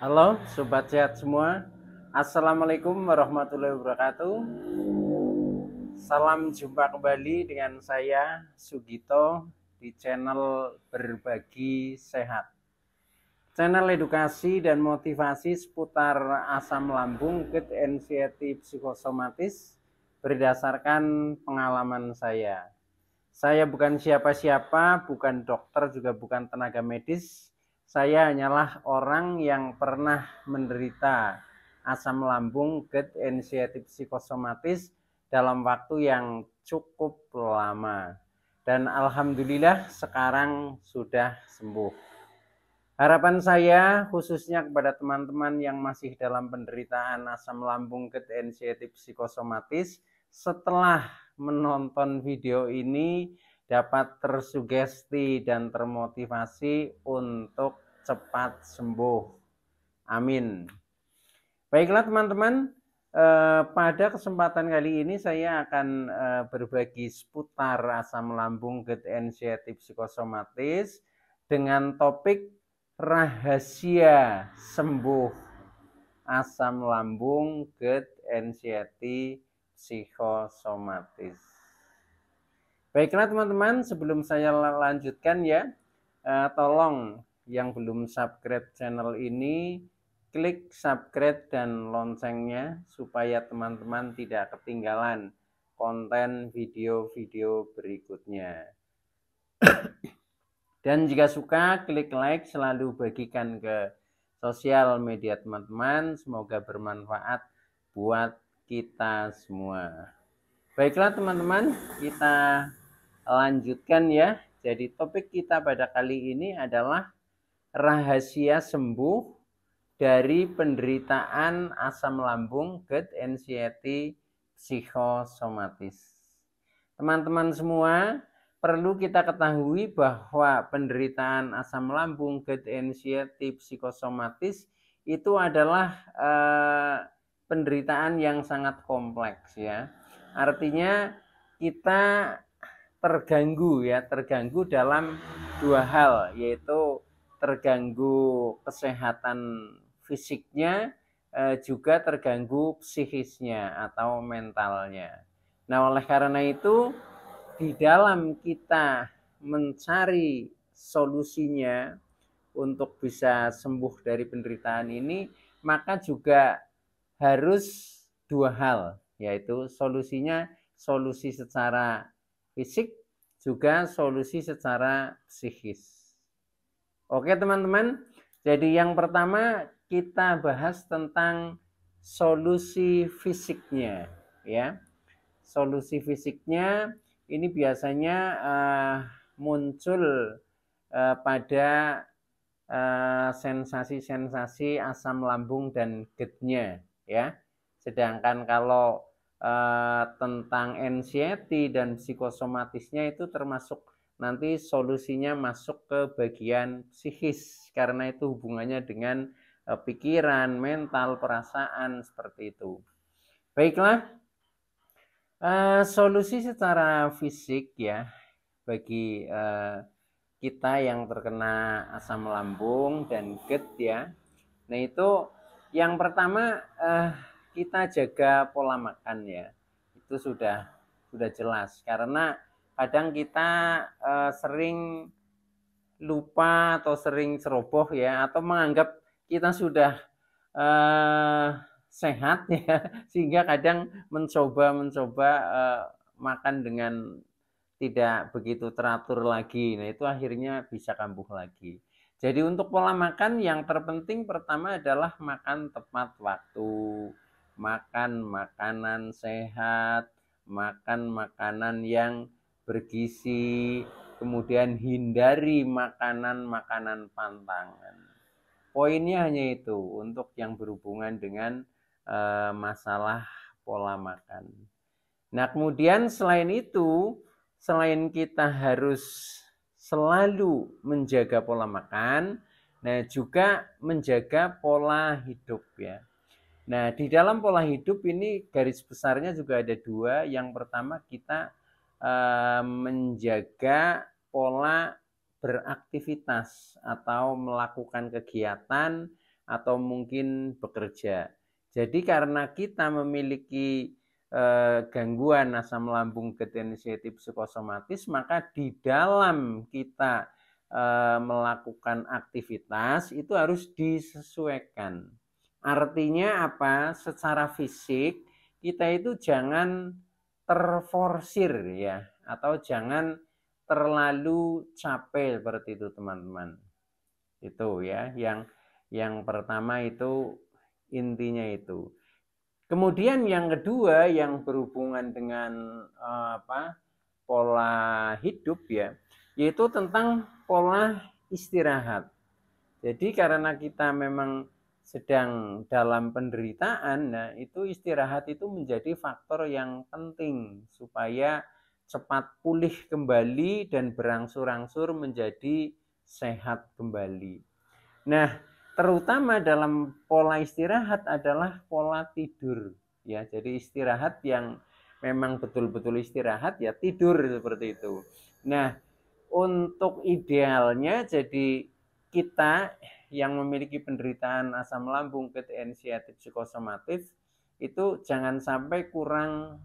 Halo Sobat Sehat semua. Assalamualaikum warahmatullahi wabarakatuh. Salam jumpa kembali dengan saya Sugito di channel Berbagi Sehat, channel edukasi dan motivasi seputar asam lambung, GERD, anxiety, psikosomatis berdasarkan pengalaman saya. Saya bukan siapa-siapa, bukan dokter, juga bukan tenaga medis. Saya hanyalah orang yang pernah menderita asam lambung, GERD, anxiety, psikosomatis dalam waktu yang cukup lama. Dan alhamdulillah sekarang sudah sembuh. Harapan saya khususnya kepada teman-teman yang masih dalam penderitaan asam lambung, GERD, anxiety, psikosomatis, setelah menonton video ini dapat tersugesti dan termotivasi untuk cepat sembuh. Amin. Baiklah teman-teman, pada kesempatan kali ini saya akan berbagi seputar asam lambung, GERD, anxiety, psikosomatis dengan topik rahasia sembuh asam lambung, GERD, anxiety, psikosomatis. Baiklah teman-teman, sebelum saya lanjutkan ya, tolong yang belum subscribe channel ini, klik subscribe dan loncengnya supaya teman-teman tidak ketinggalan konten video-video berikutnya. Dan jika suka, klik like, selalu bagikan ke sosial media teman-teman. Semoga bermanfaat buat kita semua. Baiklah teman-teman, kita lanjutkan ya. Jadi topik kita pada kali ini adalah rahasia sembuh dari penderitaan asam lambung, GERD, anxiety, psikosomatis. Teman-teman semua, perlu kita ketahui bahwa penderitaan asam lambung, GERD, anxiety, psikosomatis itu adalah penderitaan yang sangat kompleks ya. Artinya kita terganggu dalam dua hal, yaitu terganggu kesehatan fisiknya, juga terganggu psikisnya atau mentalnya. Nah, oleh karena itu di dalam kita mencari solusinya untuk bisa sembuh dari penderitaan ini, maka juga harus dua hal, yaitu solusi secara fisik, juga solusi secara psikis. Oke teman-teman, jadi yang pertama kita bahas tentang solusi fisiknya ya. Solusi fisiknya ini biasanya muncul pada sensasi-sensasi asam lambung dan GERD-nya ya. Sedangkan kalau tentang anxiety dan psikosomatisnya itu termasuk nanti solusinya masuk ke bagian psikis, karena itu hubungannya dengan pikiran, mental, perasaan, seperti itu. Baiklah, solusi secara fisik ya bagi kita yang terkena asam lambung dan GERD ya. Nah itu yang pertama kita jaga pola makan ya. Itu sudah jelas, karena kadang kita sering lupa atau sering ceroboh ya, atau menganggap kita sudah sehat ya, sehingga kadang mencoba makan dengan tidak begitu teratur lagi. Nah itu akhirnya bisa kambuh lagi. Jadi untuk pola makan yang terpenting pertama adalah makan tepat waktu, makan makanan sehat, makan makanan yang bergizi, kemudian hindari makanan-makanan pantangan. Poinnya hanya itu untuk yang berhubungan dengan masalah pola makan. Nah kemudian selain itu, selain kita harus selalu menjaga pola makan, nah juga menjaga pola hidup ya. Nah di dalam pola hidup ini garis besarnya juga ada dua. Yang pertama kita menjaga pola beraktivitas atau melakukan kegiatan atau mungkin bekerja. Jadi karena kita memiliki gangguan asam lambung GERD inisiatif psikosomatis, maka di dalam kita melakukan aktivitas itu harus disesuaikan. Artinya apa? Secara fisik kita itu jangan terforsir ya, atau jangan terlalu capek seperti itu teman-teman. Itu ya, yang pertama itu intinya itu. Kemudian yang kedua yang berhubungan dengan pola hidup ya, yaitu tentang pola istirahat. Jadi karena kita memang sedang dalam penderitaan, nah itu istirahat itu menjadi faktor yang penting supaya cepat pulih kembali dan berangsur-angsur menjadi sehat kembali. Nah, terutama dalam pola istirahat adalah pola tidur ya. Jadi istirahat yang memang betul-betul istirahat ya tidur seperti itu. Nah, untuk idealnya jadi kita yang memiliki penderitaan asam lambung GERD inisiatif psikosomatis itu jangan sampai kurang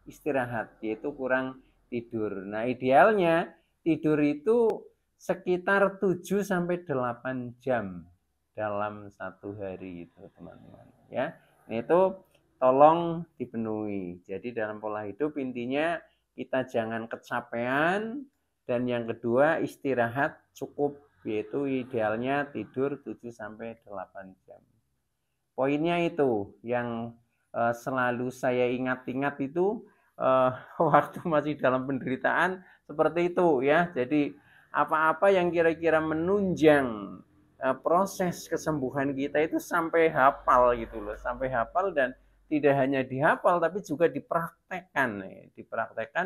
istirahat, yaitu kurang tidur. Nah, idealnya tidur itu sekitar 7 sampai 8 jam dalam satu hari itu, teman-teman. Ya, itu tolong dipenuhi. Jadi dalam pola hidup intinya kita jangan kecapean, dan yang kedua istirahat cukup, yaitu idealnya tidur 7 sampai 8 jam. Poinnya itu yang selalu saya ingat-ingat itu waktu masih dalam penderitaan seperti itu ya. Jadi apa-apa yang kira-kira menunjang proses kesembuhan kita itu sampai hafal gitu loh, sampai hafal dan tidak hanya dihafal tapi juga dipraktekkan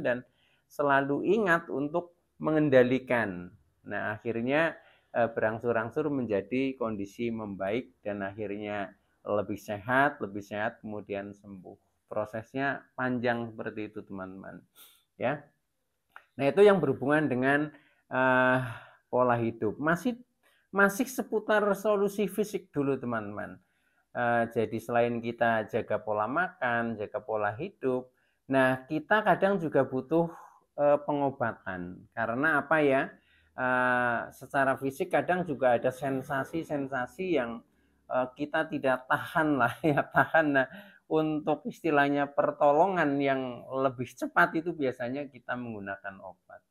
dan selalu ingat untuk mengendalikan. Nah, akhirnya berangsur-angsur menjadi kondisi membaik dan akhirnya lebih sehat kemudian sembuh. Prosesnya panjang seperti itu teman-teman ya. Nah, itu yang berhubungan dengan pola hidup. Masih seputar solusi fisik dulu teman-teman. Jadi selain kita jaga pola makan, jaga pola hidup, nah kita kadang juga butuh pengobatan. Karena apa ya? Secara fisik kadang juga ada sensasi-sensasi yang kita tidak tahan lah ya, tahan. Nah, untuk istilahnya pertolongan yang lebih cepat itu biasanya kita menggunakan obat.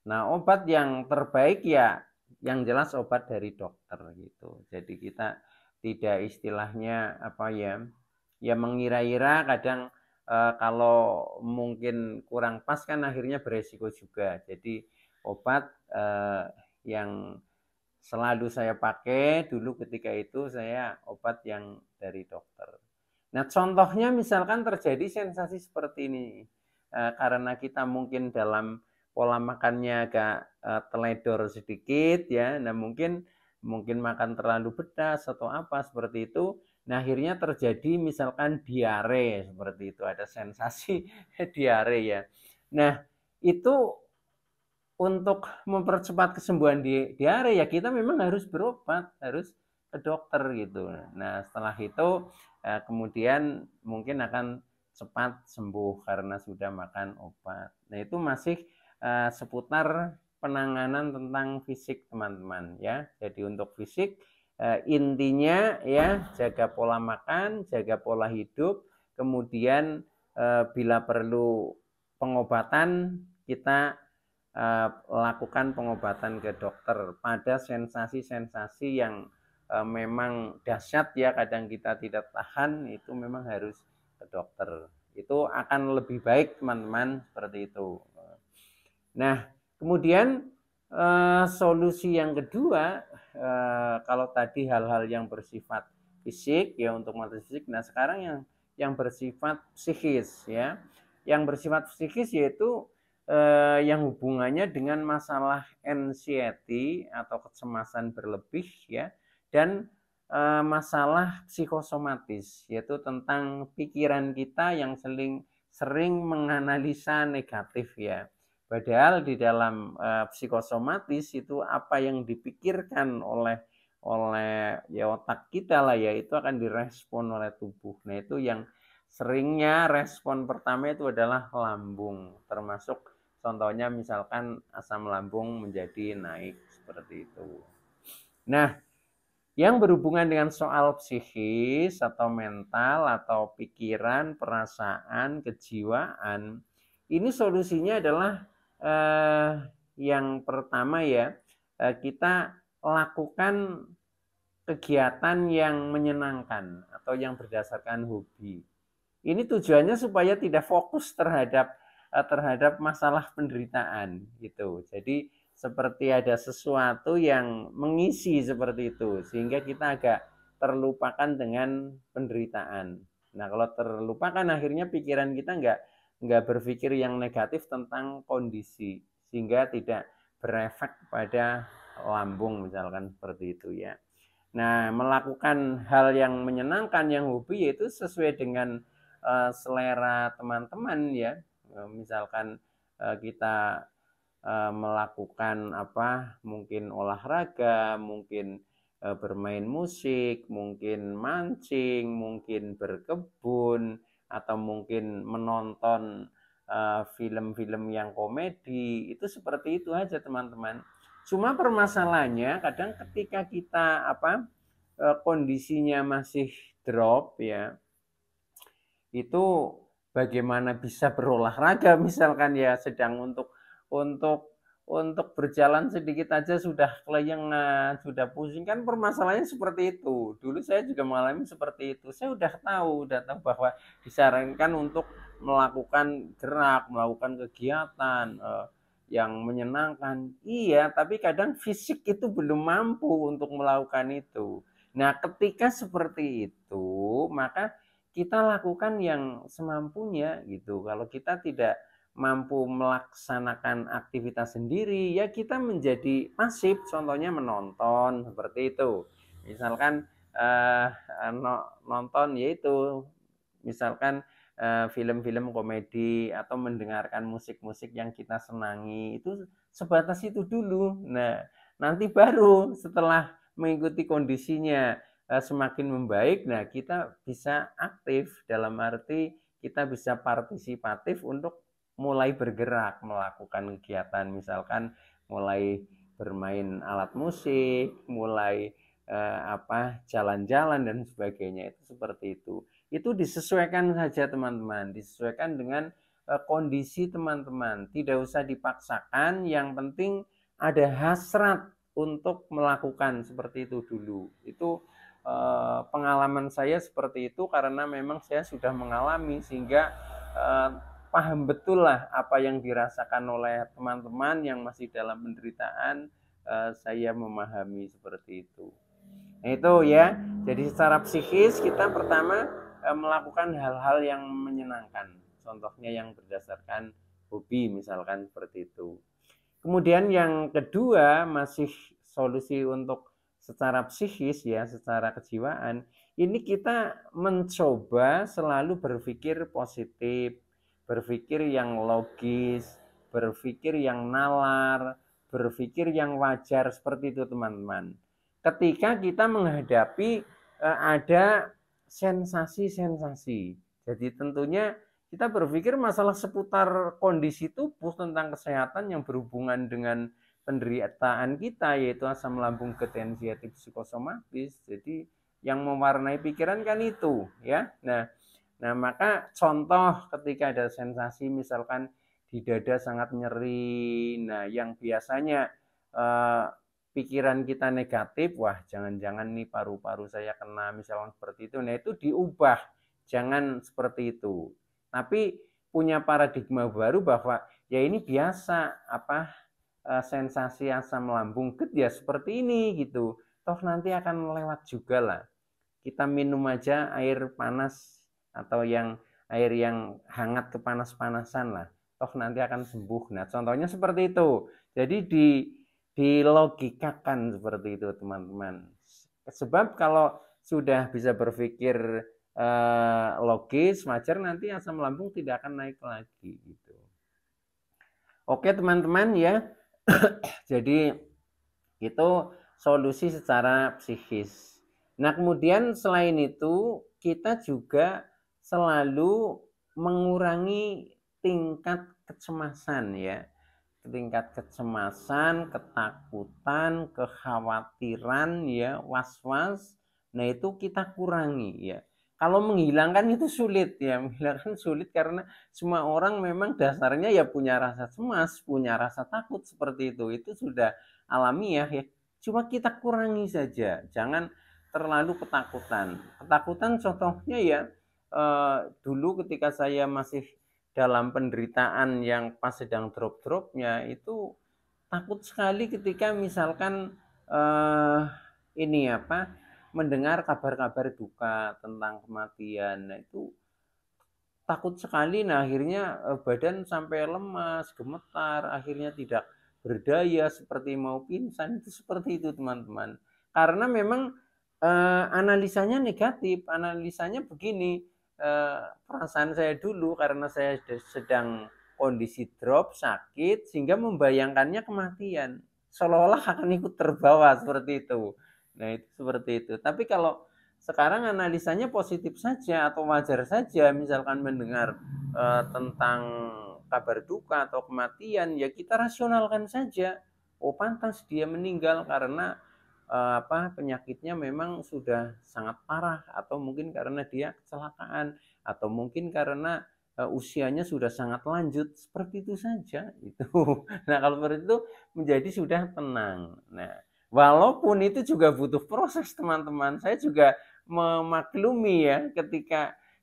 Nah, obat yang terbaik ya yang jelas obat dari dokter gitu. Jadi kita tidak istilahnya apa ya mengira-ira kadang kalau mungkin kurang pas kan akhirnya beresiko juga. Jadi obat yang selalu saya pakai dulu ketika itu saya obat yang dari dokter. Nah, contohnya misalkan terjadi sensasi seperti ini karena kita mungkin dalam pola makannya agak teledor sedikit ya. Nah, mungkin makan terlalu pedas atau apa seperti itu. Nah, akhirnya terjadi misalkan diare seperti itu, ada sensasi diare ya. Nah, itu untuk mempercepat kesembuhan diare ya kita memang harus berobat, harus ke dokter gitu. Nah, setelah itu kemudian mungkin akan cepat sembuh karena sudah makan obat. Nah, itu masih seputar penanganan tentang fisik teman-teman ya. Jadi untuk fisik intinya ya jaga pola makan, jaga pola hidup, kemudian bila perlu pengobatan kita lakukan pengobatan ke dokter pada sensasi-sensasi yang memang dahsyat ya, kadang kita tidak tahan, itu memang harus ke dokter. Itu akan lebih baik teman-teman seperti itu. Nah, kemudian solusi yang kedua, kalau tadi hal-hal yang bersifat fisik ya untuk materi fisik, nah sekarang yang bersifat psikis ya. Yang bersifat psikis yaitu yang hubungannya dengan masalah anxiety atau kecemasan berlebih ya, dan masalah psikosomatis yaitu tentang pikiran kita yang sering menganalisa negatif ya. Padahal di dalam psikosomatis itu apa yang dipikirkan oleh otak kita lah ya, itu akan direspon oleh tubuh. Nah itu yang seringnya respon pertama itu adalah lambung, termasuk contohnya misalkan asam lambung menjadi naik seperti itu. Nah, yang berhubungan dengan soal psikis atau mental atau pikiran, perasaan, kejiwaan, ini solusinya adalah yang pertama ya, kita lakukan kegiatan yang menyenangkan atau yang berdasarkan hobi. Ini tujuannya supaya tidak fokus terhadap masalah penderitaan gitu. Jadi seperti ada sesuatu yang mengisi seperti itu sehingga kita agak terlupakan dengan penderitaan. Nah, kalau terlupakan akhirnya pikiran kita nggak berpikir yang negatif tentang kondisi sehingga tidak berefek pada lambung misalkan seperti itu ya. Nah, melakukan hal yang menyenangkan, yang hobi yaitu sesuai dengan selera teman-teman ya. Misalkan kita melakukan mungkin olahraga, mungkin bermain musik, mungkin mancing, mungkin berkebun, atau mungkin menonton film-film yang komedi, itu seperti itu aja teman-teman. Cuma permasalahannya kadang ketika kita kondisinya masih drop ya, itu bagaimana bisa berolahraga misalkan ya, sedang untuk berjalan sedikit aja sudah kelayangan, sudah pusing, kan permasalahannya seperti itu. Dulu saya juga mengalami seperti itu. Saya udah tahu bahwa disarankan untuk melakukan gerak, melakukan kegiatan yang menyenangkan. Iya, tapi kadang fisik itu belum mampu untuk melakukan itu. Nah, ketika seperti itu, maka kita lakukan yang semampunya gitu. Kalau kita tidak mampu melaksanakan aktivitas sendiri, ya kita menjadi pasif, contohnya menonton seperti itu. Misalkan nonton yaitu misalkan film-film komedi atau mendengarkan musik-musik yang kita senangi, itu sebatas itu dulu. Nah, nanti baru setelah mengikuti kondisinya semakin membaik, nah kita bisa aktif, dalam arti kita bisa partisipatif untuk mulai bergerak, melakukan kegiatan, misalkan mulai bermain alat musik, mulai jalan-jalan dan sebagainya, itu seperti itu. Itu disesuaikan saja teman-teman, disesuaikan dengan kondisi teman-teman, tidak usah dipaksakan, yang penting ada hasrat untuk melakukan seperti itu dulu. Itu pengalaman saya seperti itu karena memang saya sudah mengalami, sehingga paham betul lah apa yang dirasakan oleh teman-teman yang masih dalam penderitaan. Saya memahami seperti itu. Nah itu ya, jadi secara psikis kita pertama melakukan hal-hal yang menyenangkan, contohnya yang berdasarkan hobi misalkan seperti itu. Kemudian yang kedua, masih solusi untuk secara psikis ya, secara kejiwaan, ini kita mencoba selalu berpikir positif, berpikir yang logis, berpikir yang nalar, berpikir yang wajar, seperti itu teman-teman. Ketika kita menghadapi ada sensasi-sensasi, jadi tentunya kita berpikir masalah seputar kondisi tubuh, tentang kesehatan yang berhubungan dengan penderitaan kita, yaitu asam lambung ketensiatif psikosomatis. Jadi yang mewarnai pikiran kan itu ya. Nah maka contoh ketika ada sensasi misalkan di dada sangat nyeri, nah yang biasanya pikiran kita negatif, wah jangan-jangan nih paru-paru saya kena misalkan seperti itu. Nah itu diubah, jangan seperti itu. Tapi punya paradigma baru bahwa ya ini biasa sensasi asam lambung ya seperti ini gitu. Toh nanti akan lewat juga lah. Kita minum aja air panas atau air yang hangat kepanas-panasan lah. Toh nanti akan sembuh. Nah, contohnya seperti itu. Jadi dilogikakan seperti itu, teman-teman. Sebab kalau sudah bisa berpikir logis, wajar, nanti asam lambung tidak akan naik lagi gitu. Oke teman-teman ya. Jadi itu solusi secara psikis. Nah, kemudian selain itu kita juga selalu mengurangi tingkat kecemasan ya. Tingkat kecemasan, ketakutan, kekhawatiran ya, was-was. Nah, itu kita kurangi ya. Kalau menghilangkan itu sulit ya, menghilangkan sulit karena semua orang memang dasarnya ya punya rasa cemas, punya rasa takut seperti itu. Itu sudah alamiah ya. Cuma kita kurangi saja, jangan terlalu ketakutan. Ketakutan contohnya ya, dulu ketika saya masih dalam penderitaan yang pas sedang drop-dropnya itu takut sekali ketika misalkan ini apa mendengar kabar-kabar duka tentang kematian. Nah, itu takut sekali. Nah, akhirnya badan sampai lemas, gemetar, akhirnya tidak berdaya seperti mau pingsan. Itu seperti itu teman-teman. Karena memang analisanya negatif, analisanya begini, perasaan saya dulu karena saya sedang kondisi drop, sakit, sehingga membayangkannya kematian. Seolah-olah akan ikut terbawa seperti itu. Nah, itu seperti itu. Tapi kalau sekarang analisanya positif saja atau wajar saja, misalkan mendengar tentang kabar duka atau kematian, ya kita rasionalkan saja. Oh, pantas dia meninggal karena penyakitnya memang sudah sangat parah, atau mungkin karena dia kecelakaan, atau mungkin karena usianya sudah sangat lanjut, seperti itu saja itu. Nah, kalau seperti itu menjadi sudah tenang. Nah, walaupun itu juga butuh proses teman-teman, saya juga memaklumi ya,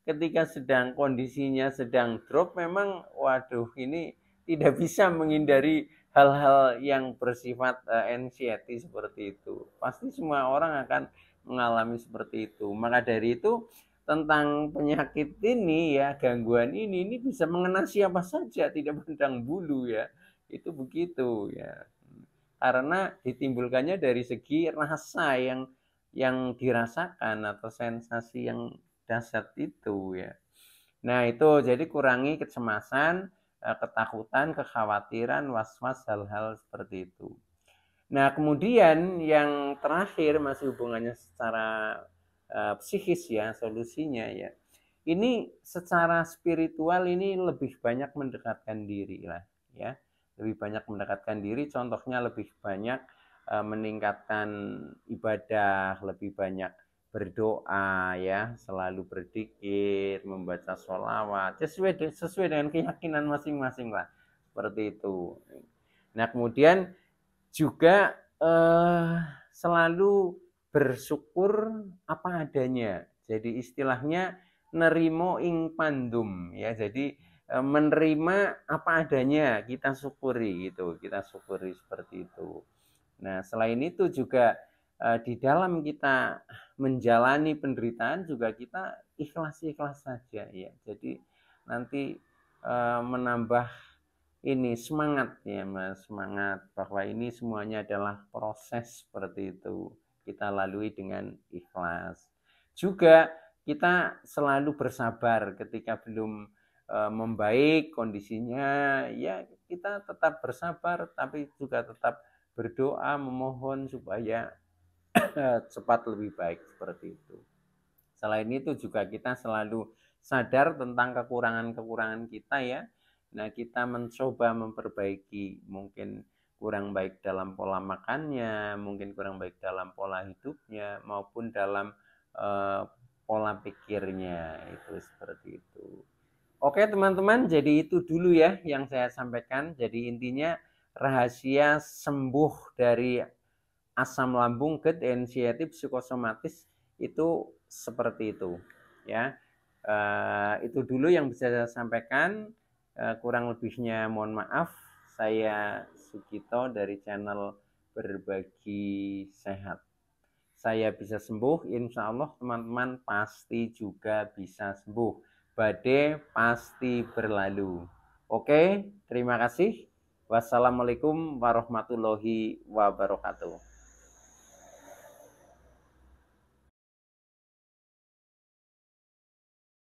ketika sedang kondisinya sedang drop, memang waduh ini tidak bisa menghindari hal-hal yang bersifat anxiety seperti itu. Pasti semua orang akan mengalami seperti itu. Maka dari itu tentang penyakit ini ya, gangguan ini bisa mengena siapa saja, tidak pandang bulu ya. Itu begitu ya. Karena ditimbulkannya dari segi rasa yang dirasakan atau sensasi yang dahsyat itu ya. Nah, itu jadi kurangi kecemasan, ketakutan, kekhawatiran, was-was, hal-hal seperti itu. Nah, kemudian yang terakhir masih hubungannya secara psikis ya, solusinya ya. Ini secara spiritual ini lebih banyak mendekatkan diri lah ya. Lebih banyak mendekatkan diri, contohnya lebih banyak meningkatkan ibadah, lebih banyak berdoa ya, selalu berzikir, membaca sholawat, sesuai dengan keyakinan masing-masing lah, seperti itu. Nah, kemudian juga selalu bersyukur apa adanya. Jadi istilahnya nerimo ing pandum ya. Jadi menerima apa adanya, kita syukuri gitu, kita syukuri seperti itu. Nah, selain itu juga di dalam kita menjalani penderitaan juga kita ikhlas-ikhlas saja ya. Jadi nanti menambah ini semangat ya Mas, semangat bahwa ini semuanya adalah proses seperti itu. Kita lalui dengan ikhlas. Juga kita selalu bersabar ketika belum membaik kondisinya, ya kita tetap bersabar tapi juga tetap berdoa memohon supaya cepat lebih baik seperti itu. Selain itu juga kita selalu sadar tentang kekurangan-kekurangan kita ya. Nah, kita mencoba memperbaiki, mungkin kurang baik dalam pola makannya, mungkin kurang baik dalam pola hidupnya, maupun dalam pola pikirnya, itu seperti itu. Oke teman-teman, jadi itu dulu ya yang saya sampaikan. Jadi intinya rahasia sembuh dari asam lambung, GERD, anxiety, psikosomatis itu seperti itu ya. Itu dulu yang bisa saya sampaikan. Kurang lebihnya mohon maaf. Saya Sugito dari channel Berbagi Sehat. Saya bisa sembuh, insya Allah teman-teman pasti juga bisa sembuh. Badai pasti berlalu. Oke, terima kasih. Wassalamualaikum warahmatullahi wabarakatuh.